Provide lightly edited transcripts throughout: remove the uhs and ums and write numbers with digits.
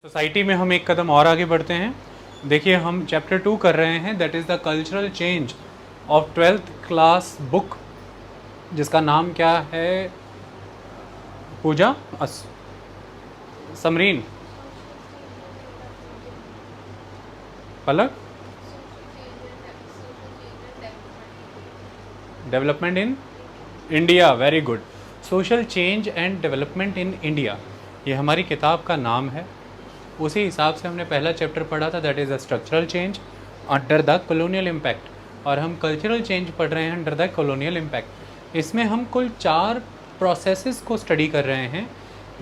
Society में हम एक कदम और आगे बढ़ते हैं। देखिए हम चैप्टर 2 कर रहे हैं, that is the cultural change of 12th class book, जिसका नाम क्या है Pooja? Samreen, Palak, development in India. Very good. Social change and development in India, ये हमारी किताब का नाम है। उसी हिसाब से हमने पहला चैप्टर पढ़ा था, that is the structural change under the colonial impact, और हम कल्चरल चेंज पढ़ रहे हैं अंडर द कॉलोनियल इम्पैक्ट। इसमें हम कुल 4 प्रोसेसेस को स्टडी कर रहे हैं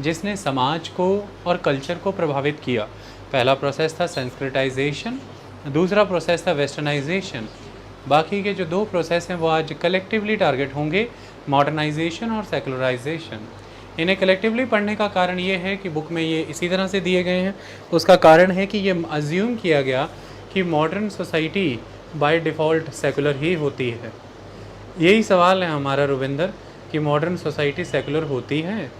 जिसने समाज को और कल्चर को प्रभावित किया। पहला प्रोसेस था संस्कृताइजेशन, दूसरा प्रोसेस था वेस्टर्नाइजेशन। बाकी के जो 2 प्रोसेस हैं वो आज कलेक्टिवली टारगेट होंगे, मॉडर्नाइजेशन और सेकुलराइजेशन। इन्हें कलेक्टिवली पढ़ने का कारण ये है कि बुक में ये इसी तरह से दिए गए हैं। उसका कारण है कि ये अज्यूम किया गया कि modern society by default secular ही होती है। यही सवाल है हमारा रुविंदर कि मॉडर्न सोसाइटी सेकुलर होती है।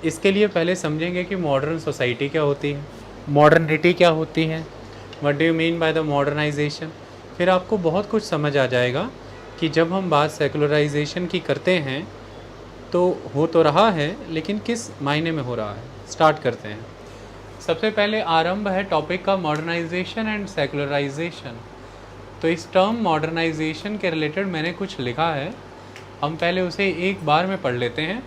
इसके लिए पहले समझेंगे कि मॉडर्न सोसाइटी क्या होती है, मॉडर्निटी क्या होती है, what do you mean by the modernization. फिर आपको बहुत कुछ समझ आ जाएगा कि जब हम बात सेकुलराइजेशन की करते हैं तो हो तो रहा है, लेकिन किस मायने में हो रहा है। स्टार्ट करते हैं। सबसे पहले आरंभ है टॉपिक का मॉडर्नाइजेशन एंड सेकुलराइजेशन। तो इस टर्म मॉडर्नाइजेशन के रिलेटेड मैंने कुछ लिखा है, हम पहले उसे एक बार में पढ़ लेते हैं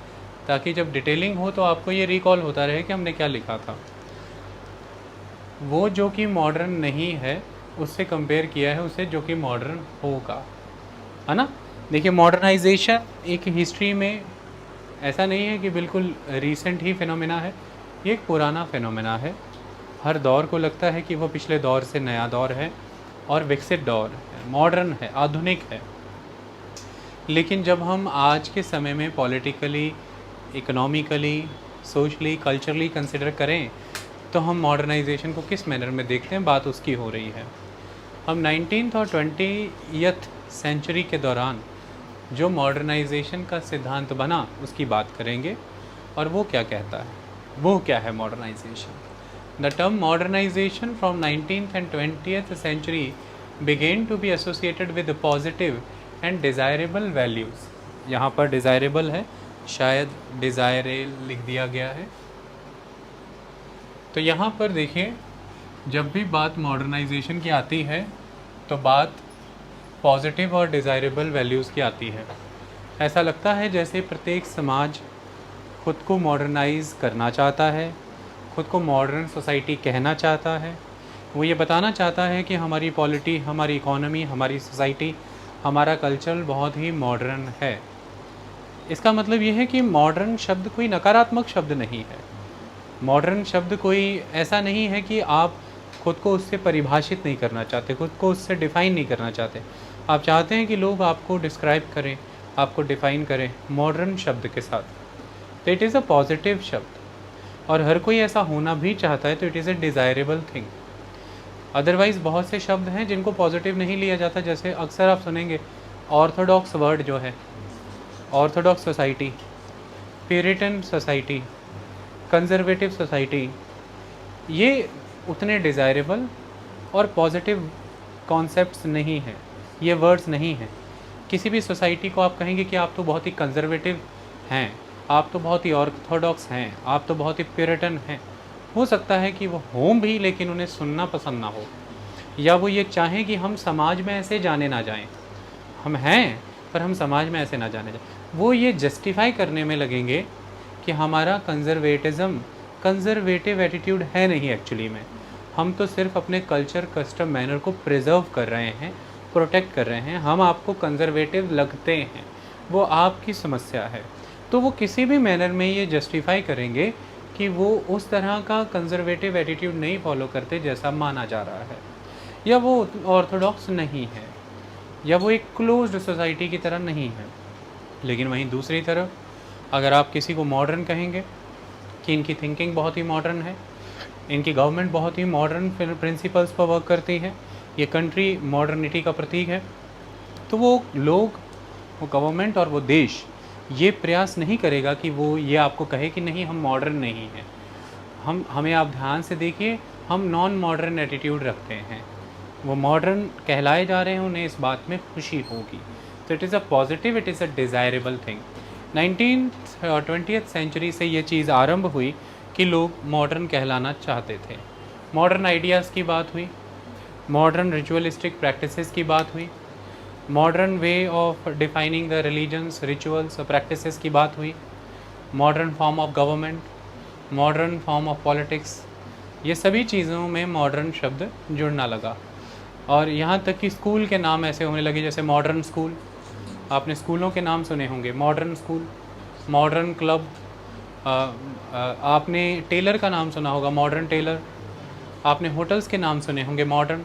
ताकि जब डिटेलिंग हो तो आपको ये रिकॉल होता रहे कि हमने क्या लिखा था। वो जो कि मॉडर्न नहीं है उससे कंपेयर किया है उसे जो कि मॉडर्न होगा, है ना। देखिए मॉडर्नाइजेशन एक हिस्ट्री में ऐसा नहीं है कि बिल्कुल रीसेंट ही फिनोमेना है, ये एक पुराना फिनोमेना है। हर दौर को लगता है कि वो पिछले दौर से नया दौर है और विकसित दौर है, मॉडर्न है, आधुनिक है। लेकिन जब हम आज के समय में politically, economically, socially, culturally consider करें तो हम मॉडर्नाइजेशन को किस मैनर में देखते हैं, बात उसकी हो रही है। हम 19th और 20th सेंचुरी के दौरान जो मॉडर्नाइजेशन का सिद्धांत बना उसकी बात करेंगे और वो क्या कहता है, वो क्या है modernization. The term modernization from 19th and 20th century began to be associated with positive and desirable values। यहाँ पर डिज़ायरेबल है, शायद डिज़ायरेल लिख दिया गया है। तो यहाँ पर देखिए जब भी बात मॉडर्नाइजेशन की आती है तो बात पॉजिटिव और डिज़ायरेबल वैल्यूज़ की आती है। ऐसा लगता है जैसे प्रत्येक समाज खुद को मॉडर्नाइज़ करना चाहता है, खुद को मॉडर्न सोसाइटी कहना चाहता है। वो ये बताना चाहता है कि हमारी पॉलिटी, हमारी इकोनॉमी, हमारी सोसाइटी, हमारा कल्चर बहुत ही मॉडर्न है। इसका मतलब ये है कि मॉडर्न शब्द कोई नकारात्मक शब्द नहीं है। मॉडर्न शब्द कोई ऐसा नहीं है कि आप खुद को उससे परिभाषित नहीं करना चाहते, खुद को उससे डिफ़ाइन नहीं करना चाहते। आप चाहते हैं कि लोग आपको डिस्क्राइब करें, आपको डिफ़ाइन करें मॉडर्न शब्द के साथ। तो इट इज़ अ पॉजिटिव शब्द, और हर कोई ऐसा होना भी चाहता है, तो it is a desirable thing. Otherwise बहुत से शब्द हैं जिनको पॉजिटिव नहीं लिया जाता। जैसे अक्सर आप सुनेंगे ऑर्थोडॉक्स वर्ड जो है, Orthodox society, Puritan society, conservative society, ये उतने डिज़ायरेबल और पॉजिटिव कॉन्सेप्ट्स नहीं हैं, ये वर्ड्स नहीं हैं। किसी भी सोसाइटी को आप कहेंगे कि आप तो बहुत ही कंजर्वेटिव हैं, आप तो बहुत ही ऑर्थोडॉक्स हैं, आप तो बहुत ही प्यूरिटन हैं। हो सकता है कि वो हों भी, लेकिन उन्हें सुनना पसंद ना हो, या वो ये चाहें कि हम समाज में ऐसे जाने ना जाएं। हम हैं पर हम समाज में ऐसे ना जाने जाएं। वो ये जस्टिफाई करने में लगेंगे कि हमारा कंजर्वेटिव एटीट्यूड है नहीं। एक्चुअली में हम तो सिर्फ अपने कल्चर, कस्टम, मैनर को प्रिजर्व कर रहे हैं, प्रोटेक्ट कर रहे हैं। हम आपको कंजर्वेटिव लगते हैं, वो आपकी समस्या है। तो वो किसी भी मैनर में ये जस्टिफाई करेंगे कि वो उस तरह का कंजर्वेटिव एटीट्यूड नहीं फॉलो करते जैसा माना जा रहा है, या वो ऑर्थोडॉक्स नहीं है, या वो एक क्लोज्ड सोसाइटी की तरह नहीं है। लेकिन वहीं दूसरी तरफ अगर आप किसी को मॉडर्न कहेंगे कि इनकी थिंकिंग बहुत ही मॉडर्न है, इनकी गवर्नमेंट बहुत ही मॉडर्न प्रिंसिपल्स पर वर्क करती है, ये कंट्री मॉडर्निटी का प्रतीक है, तो वो लोग, वो गवर्नमेंट और वो देश ये प्रयास नहीं करेगा कि वो ये आपको कहे कि नहीं हम मॉडर्न नहीं हैं, हमें आप ध्यान से देखिए, हम नॉन मॉडर्न एटीट्यूड रखते हैं, वो मॉडर्न कहलाए जा रहे हैं, उन्हें इस बात में खुशी होगी। तो it is a positive, it is a desirable thing. 19th और 20th सेंचुरी से ये चीज़ आरंभ हुई कि लोग मॉडर्न कहलाना चाहते थे। मॉडर्न आइडियाज़ की बात हुई, मॉडर्न रिचुअलिस्टिक प्रैक्टिसेस की बात हुई, modern way of defining the religions, rituals, practices की बात हुई, modern form of government, modern form of politics, ये सभी चीज़ों में मॉडर्न शब्द जुड़ना लगा। और यहाँ तक कि स्कूल के नाम ऐसे होने लगे जैसे मॉडर्न स्कूल, आपने स्कूलों के नाम सुने होंगे, मॉडर्न स्कूल, मॉडर्न क्लब, आपने टेलर का नाम सुना होगा, मॉडर्न टेलर, आपने होटल्स के नाम सुने होंगे, मॉडर्न।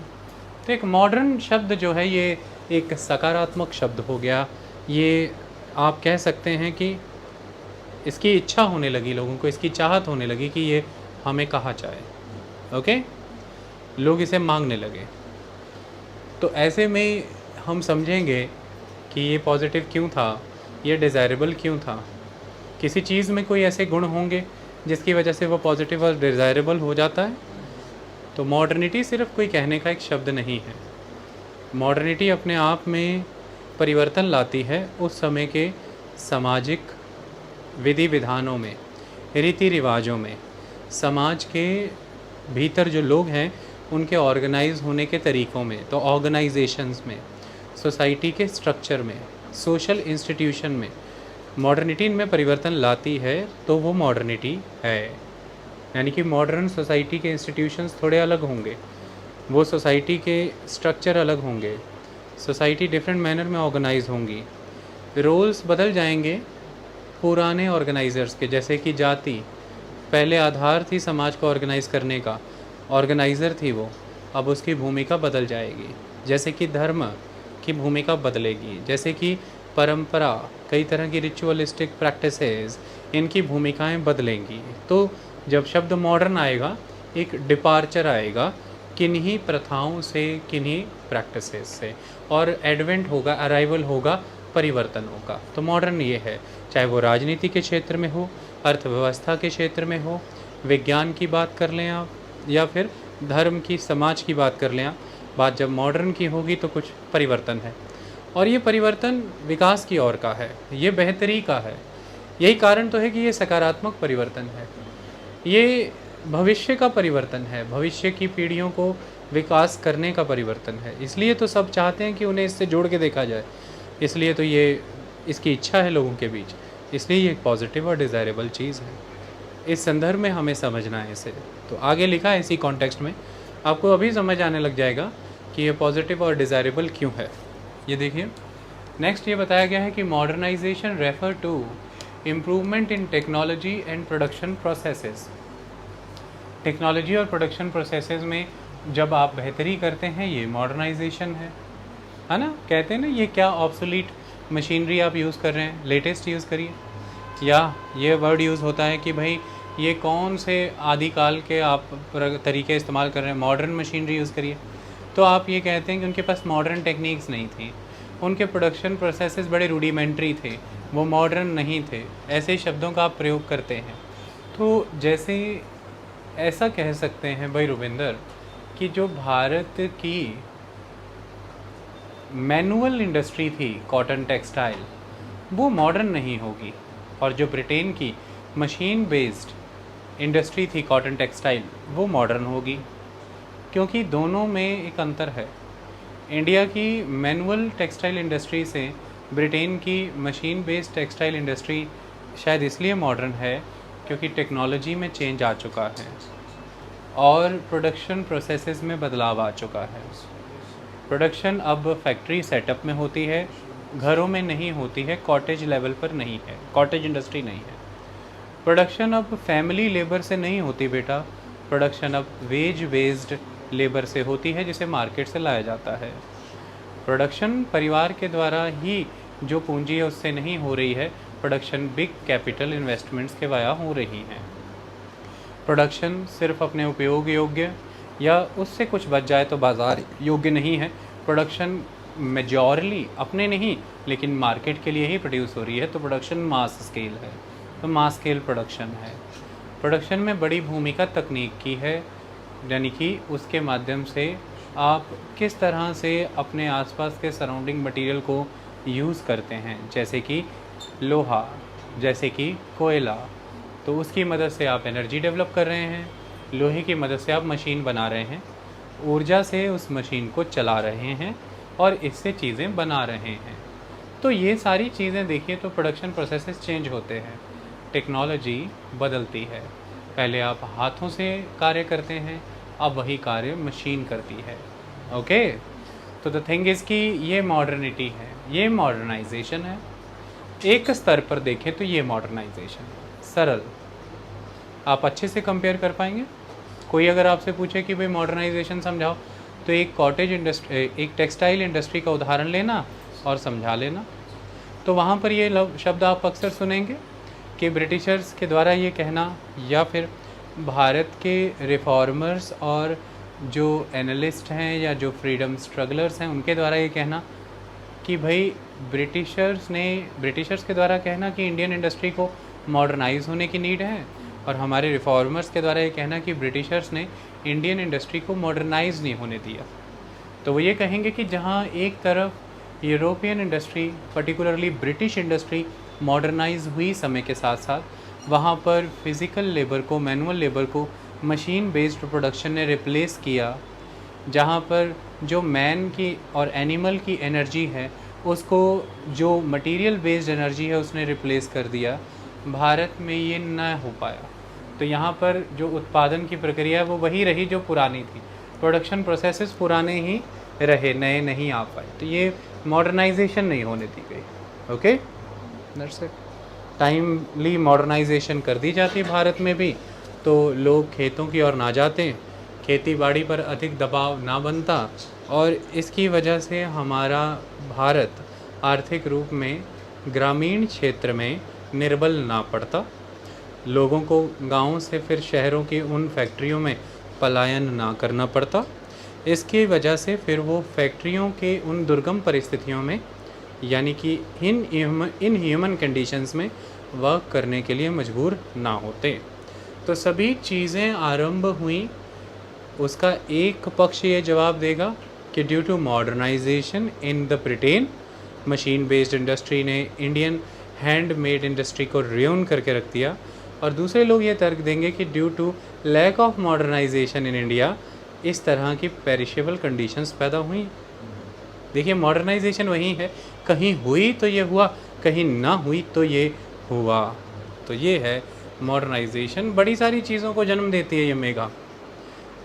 तो एक मॉडर्न शब्द जो है ये एक सकारात्मक शब्द हो गया। ये आप कह सकते हैं कि इसकी इच्छा होने लगी लोगों को, इसकी चाहत होने लगी कि ये हमें कहा जाए, ओके, लोग इसे मांगने लगे। तो ऐसे में हम समझेंगे कि ये पॉजिटिव क्यों था, ये डिज़ायरेबल क्यों था। किसी चीज़ में कोई ऐसे गुण होंगे जिसकी वजह से वो पॉजिटिव और डिज़ायरेबल हो जाता है। तो मॉडर्निटी सिर्फ कोई कहने का एक शब्द नहीं है। मॉडर्निटी अपने आप में परिवर्तन लाती है उस समय के सामाजिक विधि विधानों में, रीति रिवाजों में, समाज के भीतर जो लोग हैं उनके ऑर्गेनाइज होने के तरीक़ों में। तो ऑर्गेनाइजेशंस में, सोसाइटी के स्ट्रक्चर में, सोशल इंस्टीट्यूशन में मॉडर्निटी इनमें परिवर्तन लाती है, तो वो मॉडर्निटी है। यानी कि मॉडर्न सोसाइटी के इंस्टीट्यूशंस थोड़े अलग होंगे, वो सोसाइटी के स्ट्रक्चर अलग होंगे, सोसाइटी डिफरेंट मैनर में ऑर्गेनाइज होंगी, रोल्स बदल जाएंगे पुराने ऑर्गेनाइज़र्स के। जैसे कि जाति पहले आधार थी समाज को ऑर्गेनाइज़ करने का, ऑर्गेनाइज़र थी वो, अब उसकी भूमिका बदल जाएगी। जैसे कि धर्म की भूमिका बदलेगी, जैसे कि परंपरा, कई तरह की रिचुअलिस्टिक प्रैक्टिसेस, इनकी भूमिकाएं बदलेंगी। तो जब शब्द मॉडर्न आएगा, एक डिपार्चर आएगा किन्हीं प्रथाओं से, किन्हीं प्रैक्टिसेस से, और एडवेंट होगा, अराइवल होगा परिवर्तनों का। तो मॉडर्न ये है, चाहे वो राजनीति के क्षेत्र में हो, अर्थव्यवस्था के क्षेत्र में हो, विज्ञान की बात कर लें आप, या फिर धर्म की, समाज की बात कर लें आप। बात जब मॉडर्न की होगी तो कुछ परिवर्तन है, और ये परिवर्तन विकास की ओर का है, ये बेहतरी का है। यही कारण तो है कि ये सकारात्मक परिवर्तन है, ये भविष्य का परिवर्तन है, भविष्य की पीढ़ियों को विकास करने का परिवर्तन है। इसलिए तो सब चाहते हैं कि उन्हें इससे जोड़ के देखा जाए, इसलिए तो ये इसकी इच्छा है लोगों के बीच, इसलिए ये एक पॉजिटिव और डिज़ायरेबल चीज़ है। इस संदर्भ में हमें समझना है इसे। तो आगे लिखा है इसी कॉन्टेक्स्ट में, आपको अभी समझ आने लग जाएगा कि ये पॉजिटिव और डिज़ायरेबल क्यों है। ये देखिए, नेक्स्ट ये बताया गया है कि modernization refer to improvement in technology and production processes. Technology और प्रोडक्शन प्रोसेसेस में जब आप बेहतरी करते हैं, ये मॉडर्नाइजेशन है ना। कहते हैं ना, ये क्या ऑब्सोलीट मशीनरी आप यूज़ कर रहे हैं, लेटेस्ट यूज़ करिए। या ये वर्ड यूज़ होता है कि भाई ये कौन से आदिकाल के आप तरीके इस्तेमाल कर रहे हैं, मॉडर्न मशीनरी यूज़ करिए। तो आप ये कहते हैं कि उनके पास मॉडर्न टेक्निक्स नहीं थी, उनके प्रोडक्शन प्रोसेसेस बड़े रूडिमेंट्री थे, वो मॉडर्न नहीं थे, ऐसे शब्दों का आप प्रयोग करते हैं। तो जैसे ऐसा कह सकते हैं भाई रुविंदर कि जो भारत की मैनुअल इंडस्ट्री थी, कॉटन टेक्सटाइल, वो मॉडर्न नहीं होगी, और जो ब्रिटेन की मशीन बेस्ड इंडस्ट्री थी कॉटन टेक्सटाइल, वो मॉडर्न होगी। क्योंकि दोनों में एक अंतर है। इंडिया की मैनुअल टेक्सटाइल इंडस्ट्री से ब्रिटेन की मशीन बेस्ड टेक्सटाइल इंडस्ट्री शायद इसलिए मॉडर्न है क्योंकि टेक्नोलॉजी में चेंज आ चुका है और प्रोडक्शन प्रोसेसेस में बदलाव आ चुका है। प्रोडक्शन अब फैक्ट्री सेटअप में होती है, घरों में नहीं होती है, कॉटेज लेवल पर नहीं है, कॉटेज इंडस्ट्री नहीं है। प्रोडक्शन अब फैमिली लेबर से नहीं होती बेटा, प्रोडक्शन अब वेज बेस्ड लेबर से होती है जिसे मार्केट से लाया जाता है। प्रोडक्शन परिवार के द्वारा ही जो पूंजी है उससे नहीं हो रही है, प्रोडक्शन बिग कैपिटल इन्वेस्टमेंट्स के वाया हो रही हैं। प्रोडक्शन सिर्फ अपने उपयोग योग्य या उससे कुछ बच जाए तो बाज़ार योग्य नहीं है। प्रोडक्शन मेजॉरली अपने नहीं लेकिन मार्केट के लिए ही प्रोड्यूस हो रही है, तो प्रोडक्शन मास स्केल है, तो मास स्केल प्रोडक्शन है। प्रोडक्शन में बड़ी भूमिका तकनीक की है, यानी कि उसके माध्यम से आप किस तरह से अपने आसपास के सराउंडिंग मटेरियल को यूज़ करते हैं, जैसे कि लोहा, जैसे कि कोयला, तो उसकी मदद से आप एनर्जी डेवलप कर रहे हैं, लोहे की मदद से आप मशीन बना रहे हैं, ऊर्जा से उस मशीन को चला रहे हैं और इससे चीज़ें बना रहे हैं। तो ये सारी चीज़ें देखिए तो प्रोडक्शन प्रोसेसेस चेंज होते हैं, टेक्नोलॉजी बदलती है। पहले आप हाथों से कार्य करते हैं, अब वही कार्य मशीन करती है। ओके, तो द थिंग इज़ कि ये मॉडर्निटी है, ये मॉडर्नाइजेशन है। एक स्तर पर देखें तो ये मॉडर्नाइजेशन सरल, आप अच्छे से कंपेयर कर पाएंगे। कोई अगर आपसे पूछे कि भाई मॉडर्नाइजेशन समझाओ, तो एक कॉटेज इंडस्ट्री, एक टेक्सटाइल इंडस्ट्री का उदाहरण लेना और समझा लेना। तो वहाँ पर ये शब्द आप अक्सर सुनेंगे कि ब्रिटिशर्स के द्वारा ये कहना, या फिर भारत के रिफॉर्मर्स और जो एनालिस्ट हैं या जो फ्रीडम स्ट्रगलर्स हैं उनके द्वारा ये कहना कि भाई ब्रिटिशर्स के द्वारा कहना कि इंडियन इंडस्ट्री को मॉडर्नाइज होने की नीड है, और हमारे रिफॉर्मर्स के द्वारा ये कहना कि ब्रिटिशर्स ने इंडियन इंडस्ट्री को मॉडर्नाइज नहीं होने दिया। तो वो ये कहेंगे कि जहाँ एक तरफ European industry, particularly British industry modernise हुई समय के साथ साथ, वहाँ पर फिज़िकल लेबर को, मैनुअल लेबर को मशीन बेस्ड प्रोडक्शन ने रिप्लेस किया। जहाँ पर जो मैन की और एनिमल की एनर्जी है उसको जो मटेरियल बेस्ड एनर्जी है उसने रिप्लेस कर दिया। भारत में ये न हो पाया, तो यहाँ पर जो उत्पादन की प्रक्रिया है वो वही रही जो पुरानी थी। प्रोडक्शन प्रोसेसेस पुराने ही रहे, नए नहीं आ पाए, तो ये मॉडर्नाइजेशन नहीं होने दी गई। Okay, that's it. Timely modernization कर दी जाती भारत में भी, तो लोग खेतों की ओर ना जाते, खेती बाड़ी पर अधिक दबाव ना बनता, और इसकी वजह से हमारा भारत आर्थिक रूप में ग्रामीण क्षेत्र में निर्बल ना पड़ता, लोगों को गाँवों से फिर शहरों की उन फैक्ट्रियों में पलायन ना करना पड़ता। इसकी वजह से फिर वो फैक्ट्रियों के उन दुर्गम परिस्थितियों में, यानी कि इन ह्यूमन कंडीशंस में वर्क करने के लिए मजबूर ना होते। तो सभी चीज़ें आरंभ हुई, उसका एक पक्ष ये जवाब देगा कि due to modernization in the Britain, machine based industry ने इंडियन हैंडमेड इंडस्ट्री को रियून करके रख दिया। और दूसरे लोग ये तर्क देंगे कि due to lack of modernization in India इस तरह की पेरिशेबल कंडीशंस पैदा हुई। देखिए, मॉडर्नाइजेशन वही है, कहीं हुई तो ये हुआ, कहीं ना हुई तो ये हुआ। तो ये है मॉडर्नाइजेशन। बड़ी सारी चीज़ों को जन्म देती है ये मेगा,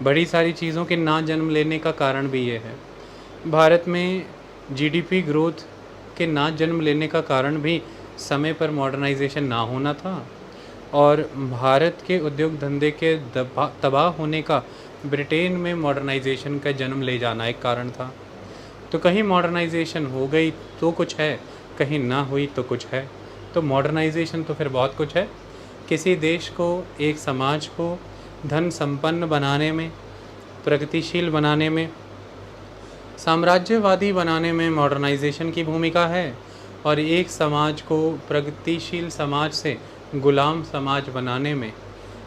बड़ी सारी चीज़ों के ना जन्म लेने का कारण भी ये है। भारत में जीडीपी ग्रोथ के ना जन्म लेने का कारण भी समय पर मॉडर्नाइजेशन ना होना था, और भारत के उद्योग धंधे के तबाह होने का ब्रिटेन में मॉडर्नाइजेशन का जन्म ले जाना एक कारण था। तो कहीं मॉडर्नाइजेशन हो गई तो कुछ है, कहीं ना हुई तो कुछ है। तो मॉडर्नाइजेशन तो फिर बहुत कुछ है। किसी देश को, एक समाज को धन संपन्न बनाने में, प्रगतिशील बनाने में, साम्राज्यवादी बनाने में मॉडर्नाइजेशन की भूमिका है, और एक समाज को प्रगतिशील समाज से गुलाम समाज बनाने में,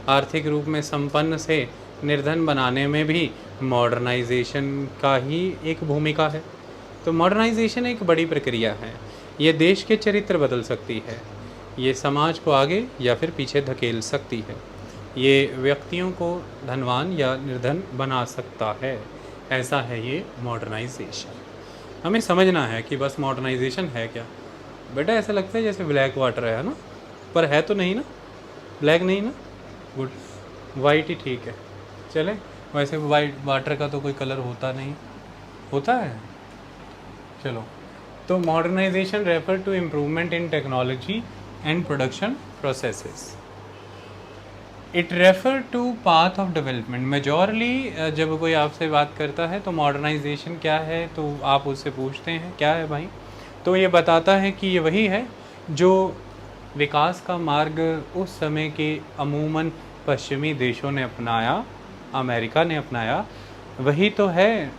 आर्थिक रूप में संपन्न से निर्धन बनाने में भी मॉडर्नाइजेशन का ही एक भूमिका है। तो मॉडर्नाइजेशन एक बड़ी प्रक्रिया है, ये देश के चरित्र बदल सकती है, ये समाज को आगे या फिर पीछे धकेल सकती है, ये व्यक्तियों को धनवान या निर्धन बना सकता है। ऐसा है ये मॉडर्नाइजेशन। हमें समझना है कि बस मॉडर्नाइजेशन है क्या। बेटा ऐसा लगता है जैसे ब्लैक वाटर है ना, पर है तो नहीं ना, ब्लैक नहीं ना, गुड, वाइट ही ठीक है। चले, वैसे वाइट वाटर का तो कोई कलर होता नहीं, होता है। चलो, तो modernization refer to improvement in technology and production processes. It refer to path of development. Majorly जब कोई आपसे बात करता है तो मॉडर्नाइजेशन क्या है, तो आप उससे पूछते हैं क्या है भाई, तो ये बताता है कि ये वही है जो विकास का मार्ग उस समय के अमूमन पश्चिमी देशों ने अपनाया, अमेरिका ने अपनाया, वही तो है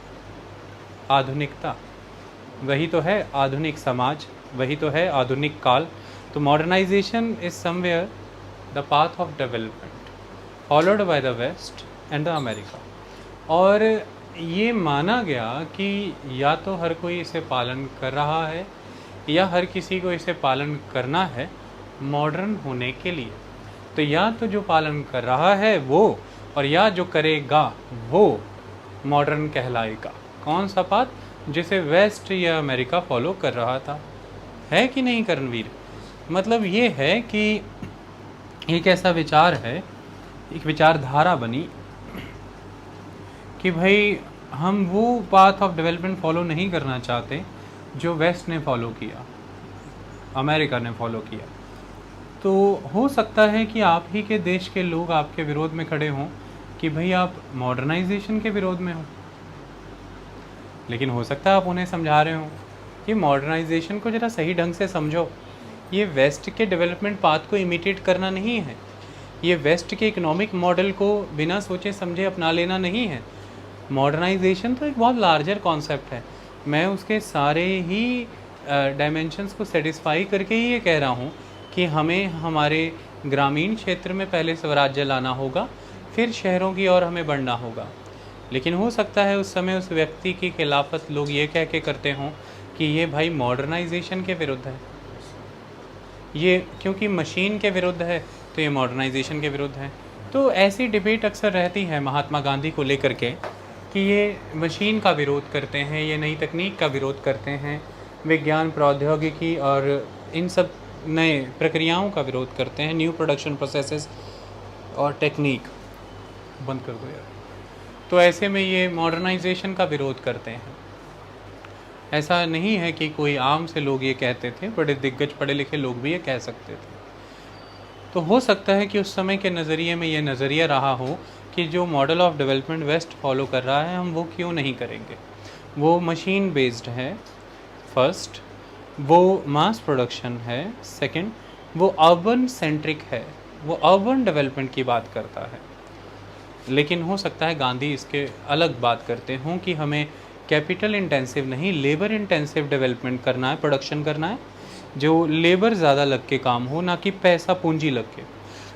आधुनिकता, वही तो है आधुनिक समाज, वही तो है आधुनिक काल। तो modernization is somewhere the path of development. Followed by the west and the America. और ये माना गया कि या तो हर कोई इसे पालन कर रहा है या हर किसी को इसे पालन करना है मॉडर्न होने के लिए। तो या तो जो पालन कर रहा है वो, और या जो करेगा वो मॉडर्न कहलाएगा। कौन सा पाथ? जिसे वेस्ट या अमेरिका फॉलो कर रहा था। है कि नहीं करणवीर? मतलब ये है कि एक ऐसा विचार है, एक विचारधारा बनी कि भाई हम वो पाथ ऑफ डेवलपमेंट फॉलो नहीं करना चाहते जो वेस्ट ने फॉलो किया, अमेरिका ने फॉलो किया। तो हो सकता है कि आप ही के देश के लोग आपके विरोध में खड़े हों कि भाई आप मॉडर्नाइजेशन के विरोध में हो, लेकिन हो सकता है आप उन्हें समझा रहे हो कि मॉडर्नाइजेशन को ज़रा सही ढंग से समझो। ये वेस्ट के डेवलपमेंट पाथ को इमिटेट करना नहीं है, ये वेस्ट के इकोनॉमिक मॉडल को बिना सोचे समझे अपना लेना नहीं है। मॉडर्नाइजेशन तो एक बहुत लार्जर कॉन्सेप्ट है। मैं उसके सारे ही डायमेंशंस को सेटिस्फाई करके ही ये कह रहा हूँ कि हमें हमारे ग्रामीण क्षेत्र में पहले स्वराज्य लाना होगा, फिर शहरों की ओर हमें बढ़ना होगा। लेकिन हो सकता है उस समय उस व्यक्ति की खिलाफत लोग ये कह के करते हों कि ये भाई मॉडर्नाइजेशन के विरुद्ध है, ये क्योंकि मशीन के विरुद्ध है तो ये मॉडर्नाइजेशन के विरुद्ध है। तो ऐसी डिबेट अक्सर रहती है महात्मा गांधी को लेकर के कि ये मशीन का विरोध करते हैं, ये नई तकनीक का विरोध करते हैं, विज्ञान प्रौद्योगिकी और इन सब नए प्रक्रियाओं का विरोध करते हैं, न्यू प्रोडक्शन प्रोसेसेस और टेक्निक। बंद कर दो यार। तो ऐसे में ये मॉडर्नाइजेशन का विरोध करते हैं। ऐसा नहीं है कि कोई आम से लोग ये कहते थे, बड़े दिग्गज पढ़े लिखे लोग भी ये कह सकते थे। तो हो सकता है कि उस समय के नज़रिए में ये नज़रिया रहा हो कि जो model of development west follow कर रहा है हम वो क्यों नहीं करेंगे। वो मशीन बेस्ड है फर्स्ट, वो मास प्रोडक्शन है सेकंड, वो अर्बन सेंट्रिक है, वो अर्बन डेवलपमेंट की बात करता है। लेकिन हो सकता है गांधी इसके अलग बात करते हों कि हमें कैपिटल इंटेंसिव नहीं लेबर इंटेंसिव डेवलपमेंट करना है, प्रोडक्शन करना है, जो लेबर ज़्यादा लग के काम हो, ना कि पैसा पूंजी लग के।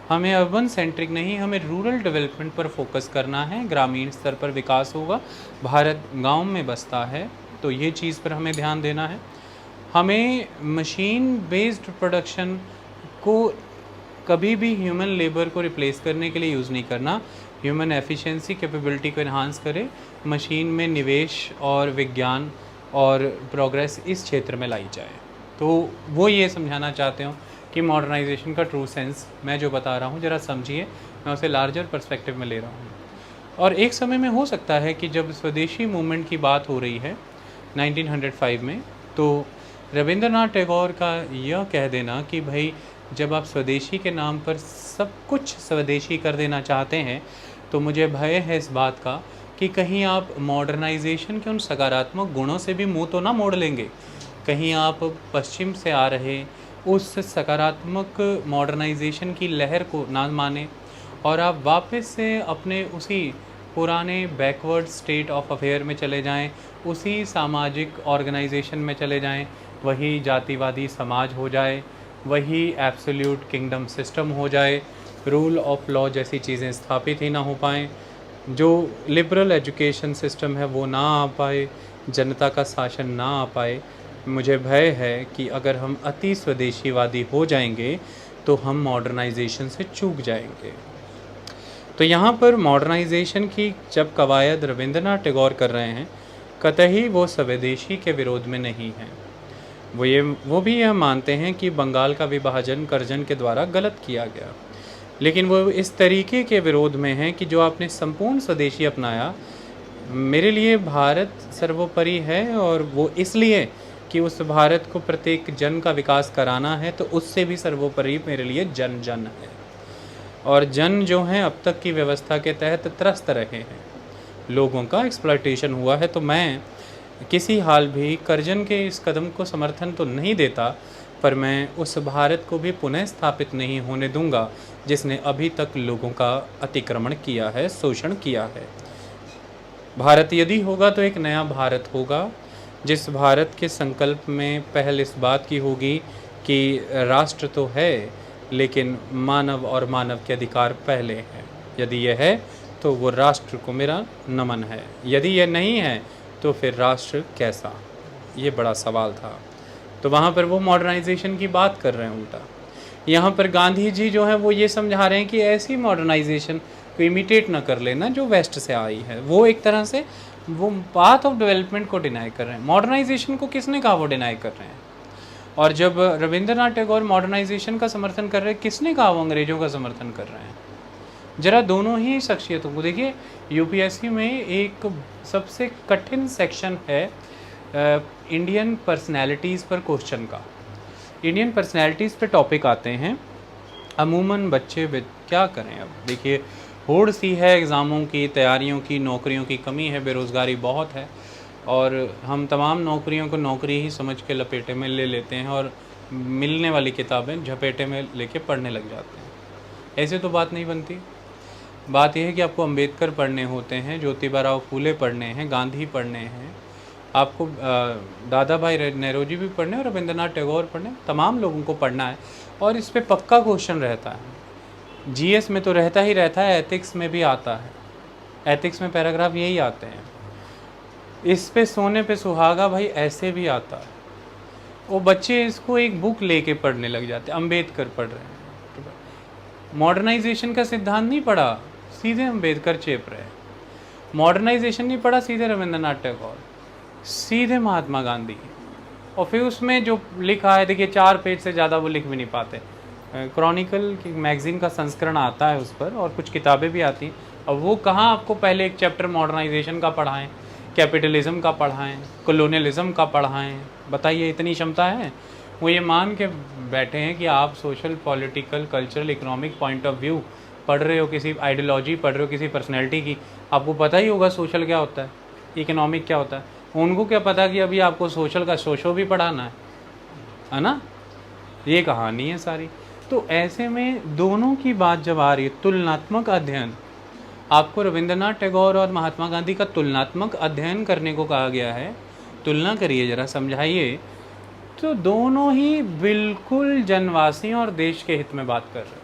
हमें अर्बन सेंट्रिक नहीं, हमें रूरल डेवलपमेंट पर फोकस करना है, ग्रामीण स्तर पर विकास होगा। भारत गांव में बसता है तो ये चीज़ पर हमें ध्यान देना है। हमें मशीन बेस्ड प्रोडक्शन को कभी भी ह्यूमन लेबर को रिप्लेस करने के लिए यूज़ नहीं करना। ह्यूमन एफिशिएंसी कैपेबिलिटी को इन्हांस करे, मशीन में निवेश और विज्ञान और प्रोग्रेस इस क्षेत्र में लाई जाए। तो वो ये समझाना चाहते हो कि मॉडर्नाइजेशन का ट्रू सेंस मैं जो बता रहा हूँ ज़रा समझिए, मैं उसे लार्जर पर्सपेक्टिव में ले रहा हूँ। और एक समय में हो सकता है कि जब स्वदेशी मूवमेंट की बात हो रही है 1905 में, तो रविंद्रनाथ टैगोर का यह कह देना कि भाई जब आप स्वदेशी के नाम पर सब कुछ स्वदेशी कर देना चाहते हैं तो मुझे भय है इस बात का कि कहीं आप मॉडर्नाइजेशन के उन सकारात्मक गुणों से भी मुंह तो ना मोड़ लेंगे, कहीं आप पश्चिम से आ रहे उस सकारात्मक मॉडर्नाइजेशन की लहर को ना माने और आप वापस से अपने उसी पुराने बैकवर्ड स्टेट ऑफ अफेयर में चले जाएं, उसी सामाजिक ऑर्गेनाइजेशन में चले जाएं, वही जातिवादी समाज हो जाए, वही एब्सोल्यूट किंगडम सिस्टम हो जाए, रूल ऑफ लॉ जैसी चीज़ें स्थापित ही ना हो पाएँ, जो लिबरल एजुकेशन सिस्टम है वो ना आ पाए, जनता का शासन ना आ पाए। मुझे भय है कि अगर हम अति स्वदेशीवादी हो जाएंगे तो हम मॉडर्नाइजेशन से चूक जाएंगे। तो यहाँ पर मॉडर्नाइजेशन की जब कवायद रविंद्रनाथ टैगोर कर रहे हैं, कतई वो स्वदेशी के विरोध में नहीं है। वो भी यह मानते हैं कि बंगाल का विभाजन कर्जन के द्वारा गलत किया गया, लेकिन वो इस तरीके के विरोध में हैं कि जो आपने संपूर्ण स्वदेशी अपनाया। मेरे लिए भारत सर्वोपरि है और वो इसलिए कि उस भारत को प्रत्येक जन का विकास कराना है, तो उससे भी सर्वोपरि मेरे लिए जन जन है। और जन जो हैं अब तक की व्यवस्था के तहत त्रस्त रहे हैं, लोगों का एक्सप्लॉयटेशन हुआ है। तो मैं किसी हाल भी कर्जन के इस कदम को समर्थन तो नहीं देता, पर मैं उस भारत को भी पुनः स्थापित नहीं होने दूंगा जिसने अभी तक लोगों का अतिक्रमण किया है, शोषण किया है। भारत यदि होगा तो एक नया भारत होगा, जिस भारत के संकल्प में पहल इस बात की होगी कि राष्ट्र तो है लेकिन मानव और मानव के अधिकार पहले हैं। यदि यह है तो वो राष्ट्र को मेरा नमन है, यदि यह नहीं है तो फिर राष्ट्र कैसा? ये बड़ा सवाल था। तो वहाँ पर वो मॉडर्नाइजेशन की बात कर रहे हैं उल्टा। यहाँ पर गांधी जी जो है वो ये समझा रहे हैं कि ऐसी मॉडर्नाइजेशन को इमिटेट ना कर लेना जो वेस्ट से आई है। वो एक तरह से वो पाथ ऑफ डेवलपमेंट को डिनाई कर रहे हैं। मॉडर्नाइजेशन को किसने कहा वो डिनाई कर रहे हैं? और जब रविंद्रनाथ टैगोर मॉडर्नाइजेशन का समर्थन कर रहे हैं, किसने कहा वो अंग्रेज़ों का समर्थन कर रहे हैं? जरा दोनों ही शख्सियतों को देखिए। यूपीएससी में एक सबसे कठिन सेक्शन है इंडियन पर्सनैलिटीज़ पर क्वेश्चन का। इंडियन पर्सनैलिटीज़ पे टॉपिक आते हैं, अमूमन बच्चे क्या करें। अब देखिए होड़ सी है एग्ज़ामों की, तैयारियों की, नौकरियों की कमी है, बेरोज़गारी बहुत है और हम तमाम नौकरियों को नौकरी ही समझ के लपेटे में ले लेते हैं और मिलने वाली किताबें झपेटे में लेके पढ़ने लग जाते हैं। ऐसे तो बात नहीं बनती। बात यह है कि आपको अंबेडकर पढ़ने होते हैं, ज्योतिबा राव फूले पढ़ने हैं, गांधी पढ़ने हैं, आपको दादा भाई नेहरूजी भी पढ़ने और रविंद्रनाथ टैगोर पढ़ने, तमाम लोगों को पढ़ना है। और इस पे पक्का क्वेश्चन रहता है। जीएस में तो रहता ही रहता है, एथिक्स में भी आता है। एथिक्स में पैराग्राफ यही आते हैं। इस पे सोने पे सुहागा भाई ऐसे भी आता है। वो बच्चे इसको एक बुक लेके पढ़ने लग जाते हैं। अंबेडकर पढ़ रहे हैं, मॉडर्नाइजेशन का सिद्धांत नहीं पढ़ा, सीधे अंबेडकर चेप रहे। मॉडर्नाइजेशन नहीं पढ़ा, सीधे रविंद्रनाथ टैगोर, सीधे महात्मा गांधी। और फिर उसमें जो लिखा है, देखिए 4 पेज से ज़्यादा वो लिख भी नहीं पाते। क्रॉनिकल की मैगज़ीन का संस्करण आता है उस पर और कुछ किताबें भी आती हैं। अब वो कहाँ आपको पहले एक चैप्टर मॉडर्नाइजेशन का पढ़ाएं, कैपिटलिज्म का पढ़ाएं, कॉलोनियलिज्म का पढ़ाएं? बताइए, इतनी क्षमता है? वो ये मान के बैठे हैं कि आप social, political, cultural, economic point of view पढ़ रहे हो, किसी आइडियोलॉजी पढ़ रहे हो, किसी पर्सनैलिटी की। आपको पता ही होगा सोशल क्या होता है, इकोनॉमिक क्या होता है। उनको क्या पता कि अभी आपको सोशल का सोशो भी पढ़ाना है ना? ये कहानी है सारी। तो ऐसे में दोनों की बात जब आ रही है, तुलनात्मक अध्ययन, आपको रविंद्रनाथ टैगोर और महात्मा गांधी का तुलनात्मक अध्ययन करने को कहा गया है। तुलना करिए, जरा समझाइए। तो दोनों ही बिल्कुल जनवासियों और देश के हित में बात कर रहे हैं।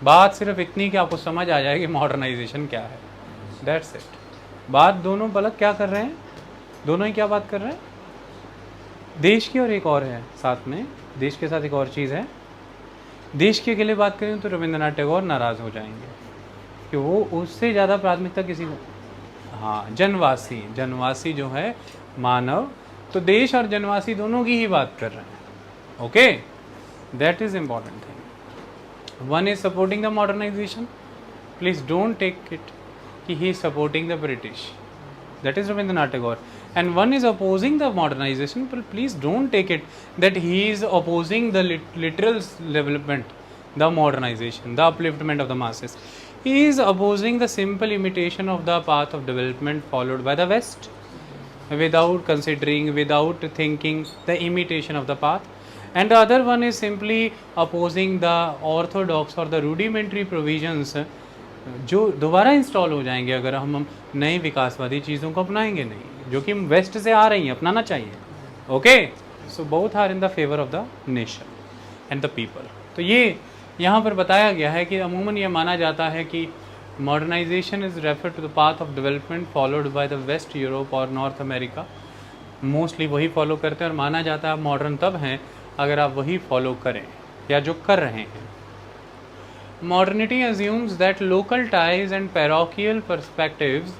बात सिर्फ इतनी कि आपको समझ आ जाए कि मॉडर्नाइजेशन क्या है, दैट्स इट। बात दोनों पलक क्या कर रहे हैं, दोनों ही क्या बात कर रहे हैं? देश की और एक और है साथ में, देश के साथ एक और चीज़ है। देश के लिए बात करें तो रविंद्रनाथ टैगोर नाराज़ हो जाएंगे कि वो उससे ज़्यादा प्राथमिकता किसी को, हाँ, जनवासी जो है मानव, तो देश और जनवासी दोनों की ही बात कर रहे हैं। Okay, that is important thing. One is supporting the modernisation, please don't take it कि he is supporting the British, that is Rabindranath Tagore, and one is opposing the modernization, but please don't take it that he is opposing the literal development, the modernization, the upliftment of the masses. He is opposing the simple imitation of the path of development followed by the West, without considering, without thinking, the imitation of the path. And the other one is simply opposing the orthodox or the rudimentary provisions जो दोबारा install हो जाएंगे अगर हम नई विकासवादी चीज़ों को अपनाएंगे नहीं, जो कि वेस्ट से आ रही हैं, अपनाना चाहिए। Okay, so both are in the favour of the nation and the people. तो ये यहाँ पर बताया गया है कि अमूमन ये माना जाता है कि modernization is refer to the path of development followed by the west Europe और नॉर्थ अमेरिका। मोस्टली वही फॉलो करते हैं और माना जाता है मॉडर्न तब हैं अगर आप वही फॉलो करें या जो कर रहे हैं। Modernity assumes that local ties and parochial perspectives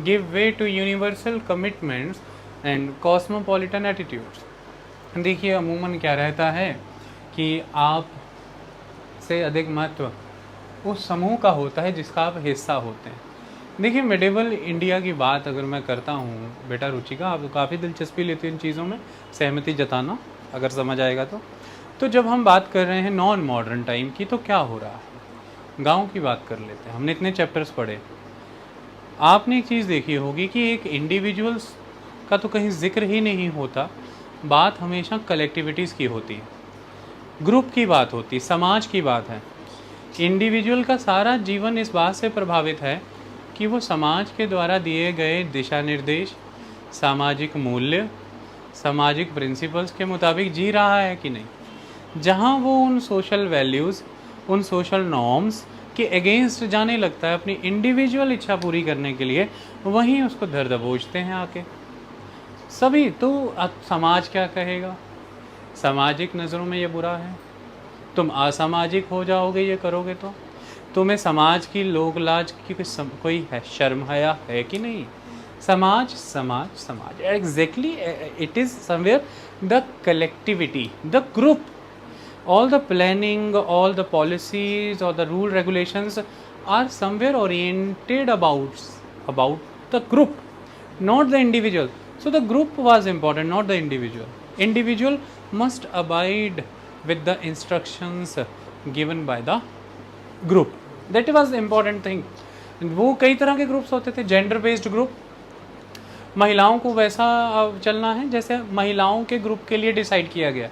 give way to universal commitments and cosmopolitan attitudes. देखिए अमूमन क्या रहता है कि आप से अधिक महत्व उस समूह का होता है जिसका आप हिस्सा होते हैं। देखिए मिडिवल इंडिया की बात अगर मैं करता हूँ बेटा रुचिका, आप काफ़ी दिलचस्पी लेती हैं इन चीज़ों में, सहमति जताना अगर समझ आएगा तो जब हम बात कर रहे हैं नॉन मॉडर्न टाइम की, तो क्या हो रहा है? गांव की बात कर लेते हैं। हमने इतने चैप्टर्स पढ़े, आपने एक चीज़ देखी होगी कि एक इंडिविजुअल्स का तो कहीं जिक्र ही नहीं होता, बात हमेशा कलेक्टिविटीज़ की होती है, ग्रुप की बात होती, समाज की बात है। इंडिविजुअल का सारा जीवन इस बात से प्रभावित है कि वो समाज के द्वारा दिए गए दिशा निर्देश, सामाजिक मूल्य, सामाजिक प्रिंसिपल्स के मुताबिक जी रहा है कि नहीं। जहाँ वो उन सोशल वैल्यूज़, उन सोशल नॉर्म्स के अगेंस्ट जाने लगता है अपनी इंडिविजुअल इच्छा पूरी करने के लिए, वहीं उसको धर दबोचते हैं आके सभी। तो अब समाज क्या कहेगा? सामाजिक नज़रों में ये बुरा है, तुम असामाजिक हो जाओगे ये करोगे तो। तुम्हें समाज की लोक लाज की कोई है, शर्म हया है कि नहीं? समाज समाज समाज, exactly it is somewhere the collectivity, the group, all the planning, all the policies or the rule regulations are somewhere oriented about the group, not the individual. So the group was important, not the individual. Individual must abide with the instructions given by the group. That was the important thing. वो कई तरह के groups होते थे, gender based group, महिलाओं को वैसा चलना है जैसे महिलाओं के ग्रुप के लिए डिसाइड किया गया,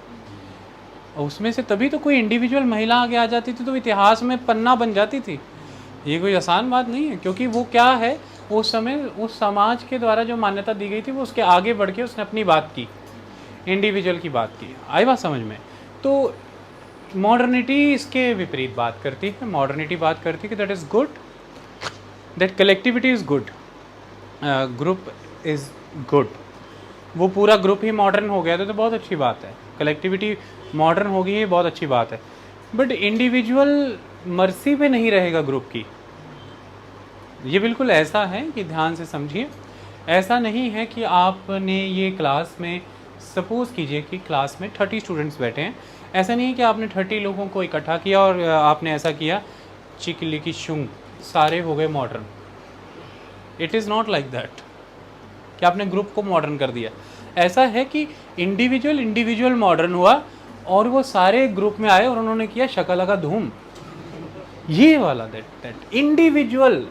उसमें से तभी तो कोई इंडिविजुअल महिला आगे आ जाती थी तो इतिहास में पन्ना बन जाती थी। ये कोई आसान बात नहीं है, क्योंकि वो क्या है, उस समय उस समाज के द्वारा जो मान्यता दी गई थी वो उसके आगे बढ़ के उसने अपनी बात की, इंडिविजुअल की बात की। आई बात समझ में? तो मॉडर्निटी इसके विपरीत बात करती है। मॉडर्निटी बात करती है कि that is good, that collectivity is good, group is good. वो पूरा ग्रुप ही मॉडर्न हो गया तो बहुत अच्छी बात है, कलेक्टिविटी मॉडर्न होगी, ये बहुत अच्छी बात है। बट इंडिविजुअल मर्सी पे नहीं रहेगा ग्रुप की। ये बिल्कुल ऐसा है कि ध्यान से समझिए, ऐसा नहीं है कि आपने ये क्लास में, सपोज़ कीजिए कि क्लास में 30 स्टूडेंट्स बैठे हैं, ऐसा नहीं है कि आपने 30 लोगों को इकट्ठा किया और आपने ऐसा किया चिकली की शुंग सारे हो गए modern. It is not like that कि आपने ग्रुप को मॉडर्न कर दिया। ऐसा है कि इंडिविजुअल मॉडर्न हुआ और वो सारे ग्रुप में आए और उन्होंने किया शकल का धूम, ये वाला दैट इंडिविजुअल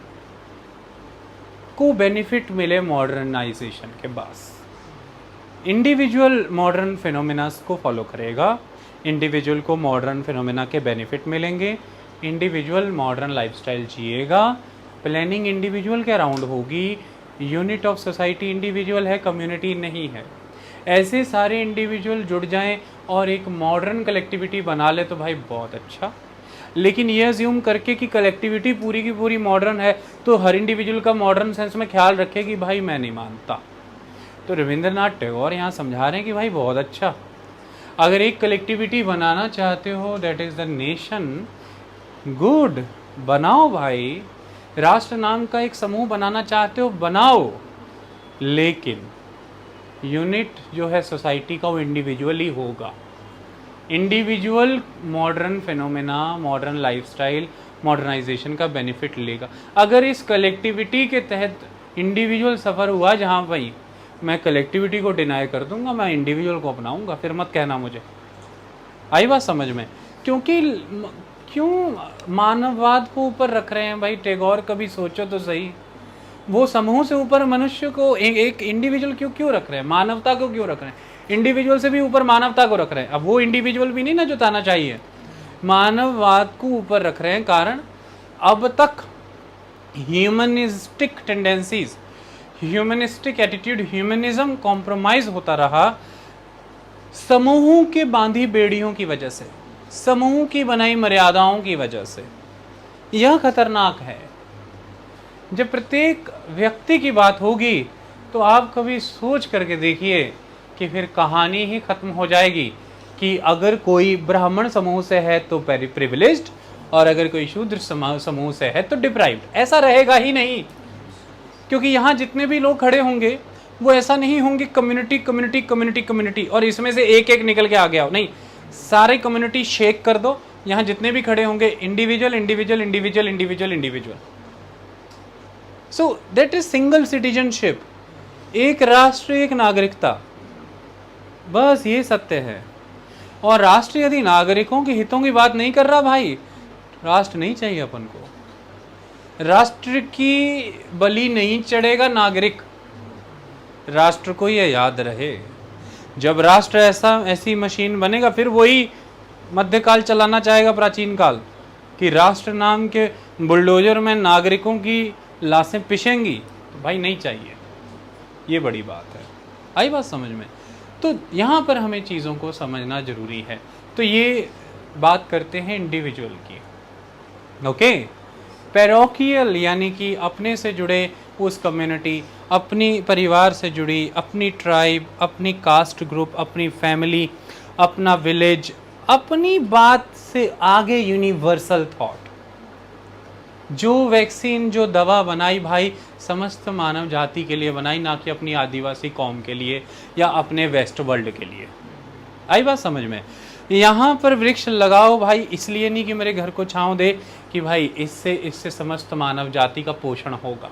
को बेनिफिट मिले मॉडर्नाइजेशन के बाद। इंडिविजुअल मॉडर्न फिनोमेनास को फॉलो करेगा, इंडिविजुअल को मॉडर्न फिनोमेना के बेनिफिट मिलेंगे, इंडिविजुअल मॉडर्न लाइफस्टाइल जिएगा, प्लानिंग इंडिविजुअल के अराउंड होगी, यूनिट ऑफ सोसाइटी इंडिविजुअल है, कम्युनिटी नहीं है। ऐसे सारे इंडिविजुअल जुड़ जाएं और एक मॉडर्न कलेक्टिविटी बना ले तो भाई बहुत अच्छा। लेकिन ये अज्यूम करके कि कलेक्टिविटी पूरी की पूरी मॉडर्न है तो हर इंडिविजुअल का मॉडर्न सेंस में ख्याल रखे कि भाई मैं नहीं मानता। तो रविंद्रनाथ टैगोर यहाँ समझा रहे हैं कि भाई बहुत अच्छा, अगर एक कलेक्टिविटी बनाना चाहते हो that is the nation, good, बनाओ भाई। राष्ट्र नाम का एक समूह बनाना चाहते हो बनाओ, लेकिन यूनिट जो है सोसाइटी का वो इंडिविजुअल ही होगा। Individual modern phenomena, modern lifestyle, modernization का बेनिफिट लेगा। अगर इस कलेक्टिविटी के तहत इंडिविजुअल सफ़र हुआ जहाँ भाई मैं कलेक्टिविटी को डिनाई कर दूंगा, मैं इंडिविजुअल को अपनाऊंगा, फिर मत कहना मुझे। आई बात समझ में? क्योंकि क्यों मानववाद को ऊपर रख रहे हैं भाई टैगोर? कभी सोचो तो सही, वो समूह से ऊपर मनुष्य को, एक इंडिविजुअल क्यों रख रहे हैं? मानवता को क्यों रख रहे हैं? इंडिविजुअल से भी ऊपर मानवता को रख रहे हैं। अब वो इंडिविजुअल भी नहीं ना जताना चाहिए, मानववाद को ऊपर रख रहे हैं। कारण अब तक humanistic tendencies, humanistic attitude, humanism compromise होता रहा समूहों के बांधी बेड़ियों की वजह से, समूह की बनाई मर्यादाओं की वजह से। यह खतरनाक है। जब प्रत्येक व्यक्ति की बात होगी तो आप कभी सोच करके देखिए कि फिर कहानी ही खत्म हो जाएगी कि अगर कोई ब्राह्मण समूह से है तो प्रिविलेज्ड और अगर कोई शूद्र समूह से है तो डिप्राइव्ड। ऐसा रहेगा ही नहीं, क्योंकि यहाँ जितने भी लोग खड़े होंगे वो ऐसा नहीं होंगे कम्युनिटी कम्युनिटी कम्युनिटी कम्युनिटी और इसमें से एक एक निकल के आ गया हो, नहीं, सारे कम्युनिटी शेक कर दो। यहाँ जितने भी खड़े होंगे individual individual individual individual individual. So that is single citizenship, एक राष्ट्र एक नागरिकता, बस ये सत्य है। और राष्ट्र यदि नागरिकों के हितों की बात नहीं कर रहा भाई, राष्ट्र नहीं चाहिए अपन को। राष्ट्र की बलि नहीं चढ़ेगा नागरिक। राष्ट्र को ये याद रहे, जब राष्ट्र ऐसी मशीन बनेगा फिर वही मध्यकाल चलाना चाहेगा, प्राचीन काल, कि राष्ट्र नाम के बुलडोजर में नागरिकों की लाशें पिसेंगी, तो भाई नहीं चाहिए। ये बड़ी बात है। आई बात समझ में? तो यहाँ पर हमें चीज़ों को समझना जरूरी है। तो ये बात करते हैं इंडिविजुअल की, ओके। पैरोकियल यानी कि अपने से जुड़े उस कम्युनिटी, अपनी परिवार से जुड़ी, अपनी ट्राइब, अपनी कास्ट ग्रुप, अपनी फैमिली, अपना विलेज, अपनी बात से आगे यूनिवर्सल थॉट। जो वैक्सीन, जो दवा बनाई भाई समस्त मानव जाति के लिए बनाई, ना कि अपनी आदिवासी कौम के लिए या अपने वेस्ट वर्ल्ड के लिए। आई बात समझ में? यहाँ पर वृक्ष लगाओ भाई इसलिए नहीं कि मेरे घर को छांव दे, कि भाई इससे समस्त मानव जाति का पोषण होगा।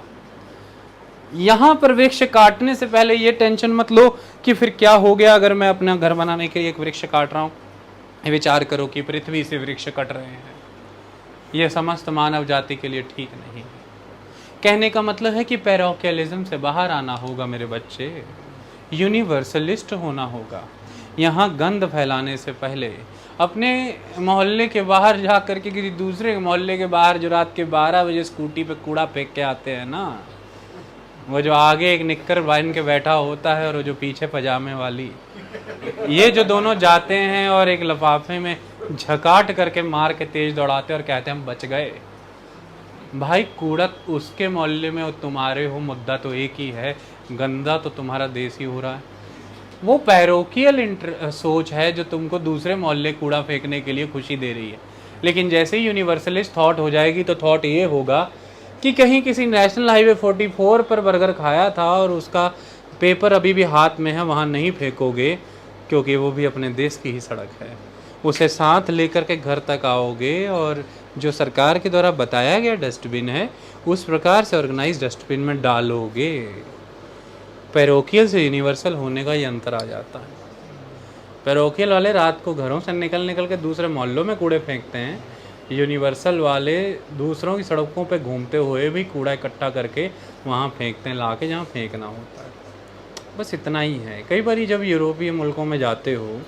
यहाँ पर वृक्ष काटने से पहले ये टेंशन मत लो कि फिर क्या हो गया अगर मैं अपना घर बनाने के लिए एक वृक्ष काट रहा हूँ। विचार करो कि पृथ्वी से वृक्ष कट रहे हैं, यह समस्त मानव जाति के लिए ठीक नहीं है। कहने का मतलब है कि पैरोकियलिज्म से बाहर आना होगा मेरे बच्चे, यूनिवर्सलिस्ट होना होगा। यहाँ गंद फैलाने से पहले अपने मोहल्ले के बाहर जा कर के किसी दूसरे मोहल्ले के बाहर जो रात के 12 बजे स्कूटी पे कूड़ा फेंक के आते हैं ना, वो जो आगे एक निक्कर बांध के बैठा होता है और वो जो पीछे पजामे वाली, ये जो दोनों जाते हैं और एक लिफाफे में झकाट करके मार के तेज दौड़ाते और कहते हैं हम बच गए। भाई कूड़ा उसके मोहल्ले में और तुम्हारे हो, मुद्दा तो एक ही है, गंदा तो तुम्हारा देश ही हो रहा है। वो पैरोकियल सोच है जो तुमको दूसरे मोहल्ले कूड़ा फेंकने के लिए खुशी दे रही है। लेकिन जैसे ही यूनिवर्सलिस्ट थॉट हो जाएगी तो थॉट ये होगा कि कहीं किसी नेशनल हाईवे 44 पर बर्गर खाया था और उसका पेपर अभी भी हाथ में है, वहाँ नहीं फेंकोगे क्योंकि वो भी अपने देश की ही सड़क है। उसे साथ लेकर के घर तक आओगे और जो सरकार के द्वारा बताया गया डस्टबिन है उस प्रकार से ऑर्गेनाइज डस्टबिन में डालोगे। पैरोकियल से यूनिवर्सल होने का ये अंतर आ जाता है। पैरोकियल वाले रात को घरों से निकल के दूसरे मोहल्लों में कूड़े फेंकते हैं, यूनिवर्सल वाले दूसरों की सड़कों पे घूमते हुए भी कूड़ा इकट्ठा करके वहाँ फेंकते हैं, ला के जहाँ फेंकना होता है। बस इतना ही है। कई बार जब यूरोपीय मुल्कों में जाते हो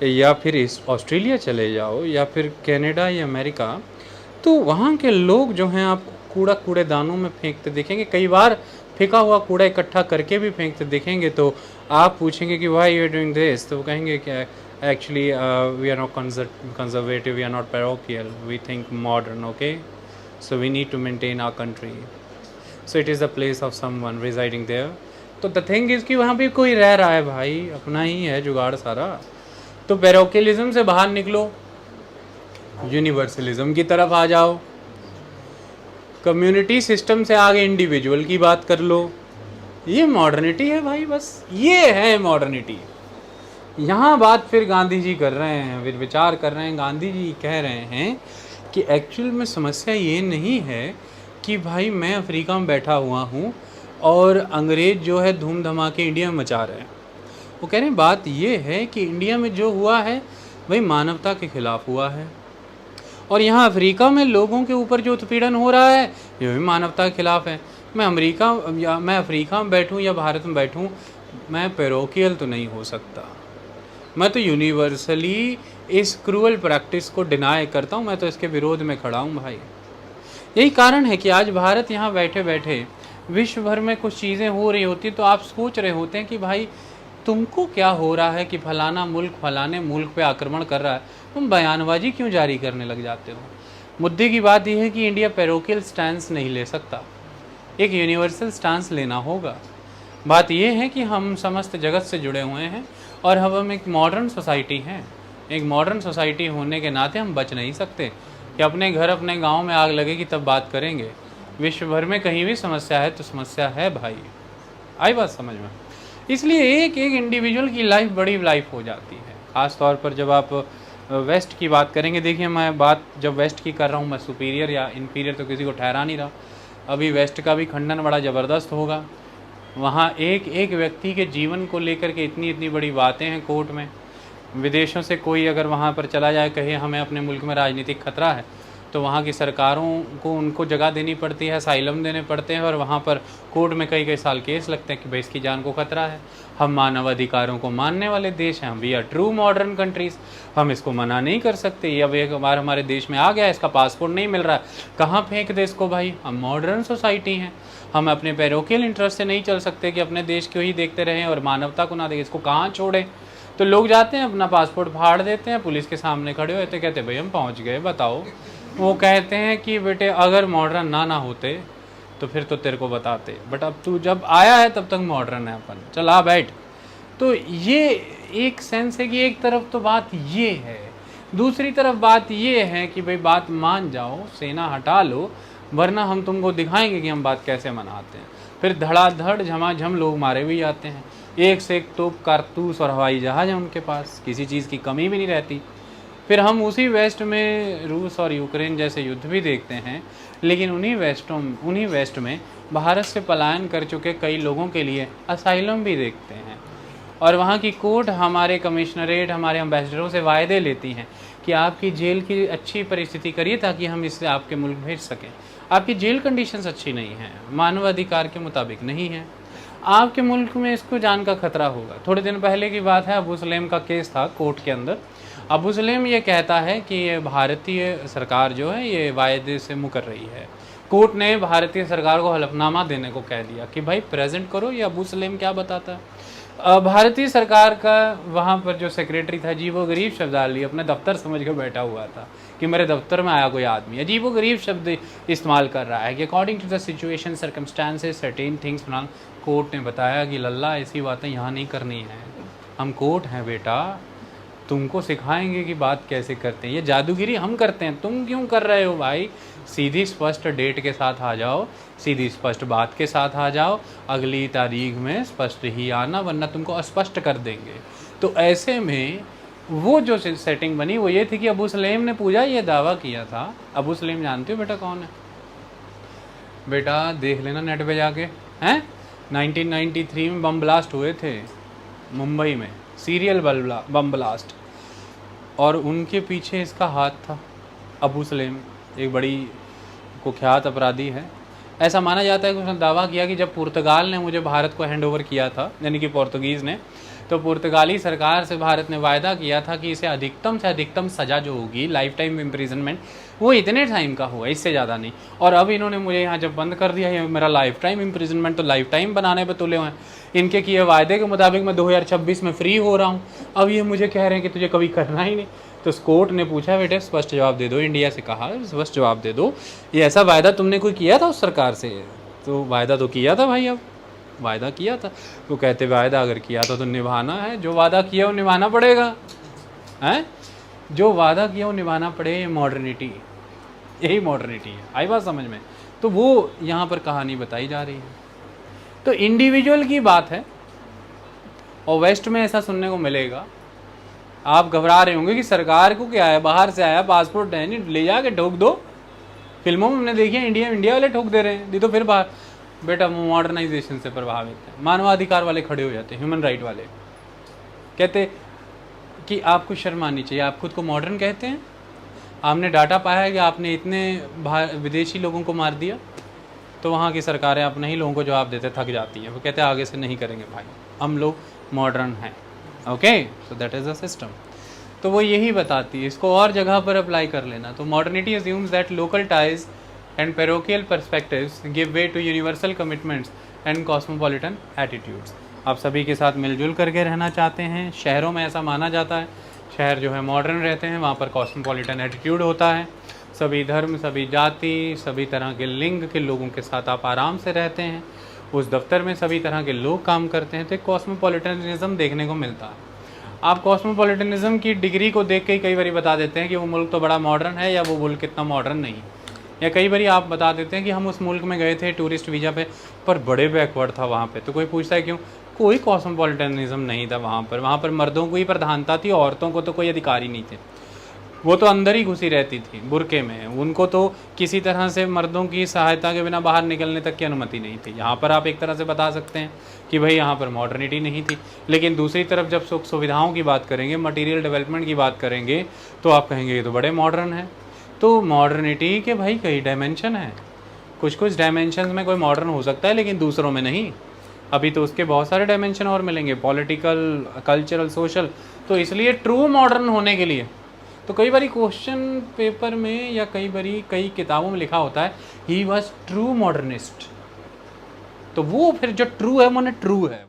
या फिर इस ऑस्ट्रेलिया चले जाओ या फिर कनाडा या अमेरिका, तो वहाँ के लोग जो हैं आप कूड़ेदानों में फेंकते देखेंगे। कई बार फेंका हुआ कूड़ा इकट्ठा करके भी फेंकते देखेंगे। तो आप पूछेंगे कि why you are doing this, तो वो कहेंगे कि actually we are not conservative, we are not parochial, we think modern, okay, so we need to maintain our country, so it is the place of someone residing there. तो the thing is कि वहाँ भी कोई रह रहा है भाई, अपना ही है जुगाड़ सारा। तो पैरोकियलिज्म से बाहर निकलो, यूनिवर्सलिज्म की तरफ आ जाओ, कम्युनिटी सिस्टम से आगे इंडिविजुअल की बात कर लो। ये मॉडर्निटी है भाई, बस ये है मॉडर्निटी। यहाँ बात फिर गांधी जी कर रहे हैं, फिर विचार कर रहे हैं। गांधी जी कह रहे हैं कि एक्चुअल में समस्या ये नहीं है कि भाई मैं अफ्रीका में बैठा हुआ हूँ और अंग्रेज़ जो है धूम धमाके इंडिया में मचा रहे हैं। वो कह रहे हैं बात ये है कि इंडिया में जो हुआ है वही मानवता के खिलाफ हुआ है, और यहाँ अफ्रीका में लोगों के ऊपर जो उत्पीड़न हो रहा है ये भी मानवता के खिलाफ है। मैं अफ्रीका में बैठूँ या भारत में बैठूँ, मैं पैरोकियल तो नहीं हो सकता। मैं तो यूनिवर्सली इस क्रूअल प्रैक्टिस को डिनाई करता हूँ, मैं तो इसके विरोध में खड़ा हूँ भाई। यही कारण है कि आज भारत यहाँ बैठे बैठे विश्व भर में कुछ चीज़ें हो रही होती तो आप सोच रहे होते हैं कि भाई तुमको क्या हो रहा है कि फलाना मुल्क फलाने मुल्क पे आक्रमण कर रहा है, तुम बयानबाजी क्यों जारी करने लग जाते हो। मुद्दे की बात यह है कि इंडिया पैरोकियल स्टैंस नहीं ले सकता, एक यूनिवर्सल स्टांस लेना होगा। बात यह है कि हम समस्त जगत से जुड़े हुए हैं और हम एक मॉडर्न सोसाइटी हैं। एक मॉडर्न सोसाइटी होने के नाते हम बच नहीं सकते कि अपने घर अपने गांव में आग लगेगी तब बात करेंगे। विश्व भर में कहीं भी समस्या है तो समस्या है भाई। आई बात समझ में? इसलिए एक एक इंडिविजुअल की लाइफ बड़ी लाइफ हो जाती है। ख़ास तौर पर जब आप वेस्ट की बात करेंगे, देखिए मैं बात जब वेस्ट की कर रहा हूँ, मैं सुपीरियर या इन्फीरियर तो किसी को ठहरा नहीं रहा। अभी वेस्ट का भी खंडन बड़ा ज़बरदस्त होगा। वहाँ एक एक व्यक्ति के जीवन को लेकर के इतनी इतनी बड़ी बातें हैं कोर्ट में। विदेशों से कोई अगर वहाँ पर चला जाए, कहे हमें अपने मुल्क में राजनीतिक खतरा है, तो वहाँ की सरकारों को उनको जगह देनी पड़ती है, असाइलम देने पड़ते हैं और वहाँ पर कोर्ट में कई कई साल केस लगते हैं कि भाई इसकी जान को खतरा है। हम मानव अधिकारों को मानने वाले देश हैं, हम we are true modern countries, हम इसको मना नहीं कर सकते। अब एक बार हमारे देश में आ गया, इसका पासपोर्ट नहीं मिल रहा है, कहाँ फेंक दे इसको भाई। हम मॉडर्न सोसाइटी हैं, हम अपने पैरोकियल इंटरेस्ट से नहीं चल सकते कि अपने देश को ही देखते रहें और मानवता को ना देखें, इसको कहाँ छोड़ें। तो लोग जाते हैं अपना पासपोर्ट फाड़ देते हैं, पुलिस के सामने खड़े होते कहते भाई हम पहुँच गए, बताओ वो कहते हैं कि बेटे अगर मॉडर्न ना होते तो फिर तो तेरे को बताते, बट अब तू जब आया है तब तक मॉडर्न है अपन, चल आ बैठ। तो ये एक सेंस है कि एक तरफ तो बात ये है, दूसरी तरफ बात ये है कि भाई बात मान जाओ, सेना हटा लो, वरना हम तुमको दिखाएंगे कि हम बात कैसे मनाते हैं। फिर धड़ाधड़ झमाझम लोग मारे भी जाते हैं, एक से एक तोप कारतूस और हवाई जहाज़ है उनके पास, किसी चीज़ की कमी भी नहीं रहती। फिर हम उसी वेस्ट में रूस और यूक्रेन जैसे युद्ध भी देखते हैं, लेकिन उन्हीं वेस्ट में भारत से पलायन कर चुके कई लोगों के लिए असाइलम भी देखते हैं। और वहाँ की कोर्ट हमारे कमिश्नरेट, हमारे एम्बेसडरों से वायदे लेती हैं कि आपकी जेल की अच्छी परिस्थिति करिए ताकि हम इससे आपके मुल्क भेज सकें। आपकी जेल कंडीशंस अच्छी नहीं हैं, मानवाधिकार के मुताबिक नहीं है, आपके मुल्क में इसको जान का खतरा होगा। थोड़े दिन पहले की बात है, अबू सलेम का केस था कोर्ट के अंदर। अबू सलेम ये कहता है कि ये भारतीय सरकार जो है ये वायदे से मुकर रही है। कोर्ट ने भारतीय सरकार को हलफनामा देने को कह दिया कि भाई प्रेजेंट करो ये अबू सलेम क्या बताता है। भारतीय सरकार का वहाँ पर जो सेक्रेटरी था, अजीब व गरीब शब्द डाल लिए, अपने दफ्तर समझ के बैठा हुआ था कि मेरे दफ्तर में आया कोई आदमी, अजीब व गरीब शब्द इस्तेमाल कर रहा है कि according to the situation circumstances certain things. Court ने बताया कि लल्ला ऐसी बातें यहाँ नहीं करनी है, हम कोर्ट हैं बेटा, तुमको सिखाएंगे कि बात कैसे करते हैं, ये जादूगिरी हम करते हैं, तुम क्यों कर रहे हो भाई। सीधी स्पष्ट डेट के साथ आ जाओ, सीधी स्पष्ट बात के साथ आ जाओ, अगली तारीख में स्पष्ट ही आना, वरना तुमको अस्पष्ट कर देंगे। तो ऐसे में वो जो सेटिंग बनी वो ये थी कि अबू सलेम ने पूजा ये दावा किया था। अबू सलेम जानते हो बेटा कौन है? बेटा देख लेना नेट पे जाके, हैं 1993 में बम ब्लास्ट हुए थे मुंबई में, सीरियल बम ब्लास्ट, और उनके पीछे इसका हाथ था। अबू सलेम एक बड़ी कुख्यात अपराधी है। ऐसा माना जाता है कि उसने दावा किया कि जब पुर्तगाल ने मुझे भारत को हैंड ओवर किया था, यानी कि पोर्तुगीज़ ने, तो पुर्तगाली सरकार से भारत ने वायदा किया था कि इसे अधिकतम से अधिकतम सज़ा जो होगी, लाइफ टाइम इम्प्रिजनमेंट, वो इतने टाइम का होगा, इससे ज़्यादा नहीं। और अब इन्होंने मुझे यहाँ जब बंद कर दिया है, मेरा लाइफ टाइम इम्प्रिजनमेंट तो लाइफ टाइम बनाने पर तुले हुए हैं। इनके किए वायदे के मुताबिक मैं 2026 में फ्री हो रहा हूँ, अब ये मुझे कह रहे हैं कि तुझे कभी करना ही नहीं। तो कोर्ट ने पूछा बेटे स्पष्ट जवाब दे दो, इंडिया से कहा स्पष्ट जवाब दे दो, ये ऐसा वायदा तुमने कोई किया था उस सरकार से? तो वायदा तो किया था भाई, अब वायदा किया था। तो कहते वायदा अगर किया था तो निभाना है, जो वादा किया वो निभाना पड़ेगा, हैं जो वादा किया वो निभाना पड़े। मॉडर्निटी, यही मॉडर्निटी है। आई बात समझ में? तो वो यहाँ पर कहानी बताई जा रही है। तो इंडिविजुअल की बात है, और वेस्ट में ऐसा सुनने को मिलेगा। आप घबरा रहे होंगे कि सरकार को क्या है, बाहर से आया, पासपोर्ट है नहीं, ले जाके ठोक दो। फिल्मों में हमने देखी है, इंडिया वाले ठोक दे रहे हैं, दी तो फिर बाहर। बेटा मॉडर्नाइजेशन से प्रभावित है, मानवाधिकार वाले खड़े हो जाते हैं, ह्यूमन राइट वाले कहते कि आपको शर्म आनी चाहिए, आप खुद को मॉडर्न कहते हैं। आपने डाटा पाया है कि आपने इतने विदेशी लोगों को मार दिया, तो वहाँ की सरकारें अपने ही लोगों को जवाब देते थक जाती हैं, वो कहते हैं आगे से नहीं करेंगे भाई, हम लोग मॉडर्न हैं। Okay, so that is a system. तो वो यही बताती है, इसको और जगह पर अप्लाई कर लेना। तो modernity assumes that local ties and parochial perspectives give way to universal commitments and cosmopolitan attitudes। आप सभी के साथ मिलजुल करके रहना चाहते हैं। शहरों में ऐसा माना जाता है, शहर जो है मॉडर्न रहते हैं, वहाँ पर कॉस्मोपॉलिटन एटीट्यूड होता है। सभी धर्म, सभी जाति, सभी तरह के लिंग के लोगों के साथ आप आराम से रहते हैं। उस दफ्तर में सभी तरह के लोग काम करते हैं, तो एक कॉस्मोपॉलिटनिज्म देखने को मिलता है। आप कॉस्मोपॉलिटनिज्म की डिग्री को देख के कई बार बता देते हैं कि वो मुल्क तो बड़ा मॉडर्न है या वो मुल्क इतना मॉडर्न नहीं। या कई बार आप बता देते हैं कि हम उस मुल्क में गए थे टूरिस्ट वीज़ा पे, पर बड़े बैकवर्ड था वहाँ पे। तो कोई पूछता है क्यों? कोई कॉस्मोपॉलिटनिज्म नहीं था वहाँ पर मर्दों को ही प्रधानता थी, औरतों को तो कोई अधिकार ही नहीं थे। वो तो अंदर ही घुसी रहती थी बुरके में, उनको तो किसी तरह से मर्दों की सहायता के बिना बाहर निकलने तक की अनुमति नहीं थी। यहाँ पर आप एक तरह से बता सकते हैं कि भाई यहाँ पर मॉडर्निटी नहीं थी। लेकिन दूसरी तरफ जब सुख सुविधाओं की बात करेंगे, मटीरियल डेवलपमेंट की बात करेंगे, तो आप कहेंगे ये तो बड़े मॉडर्न है। तो मॉडर्निटी के भाई कई डायमेंशन हैं, कुछ डायमेंशन में कोई मॉडर्न हो सकता है लेकिन दूसरों में नहीं। अभी तो उसके बहुत सारे डायमेंशन और मिलेंगे, पॉलिटिकल, कल्चरल, सोशल। तो इसलिए ट्रू मॉडर्न होने के लिए तो कई बारी क्वेश्चन पेपर में या कई किताबों में लिखा होता है ही वॉज ट्रू मॉडर्निस्ट। तो वो फिर जो ट्रू है वो ट्रू है।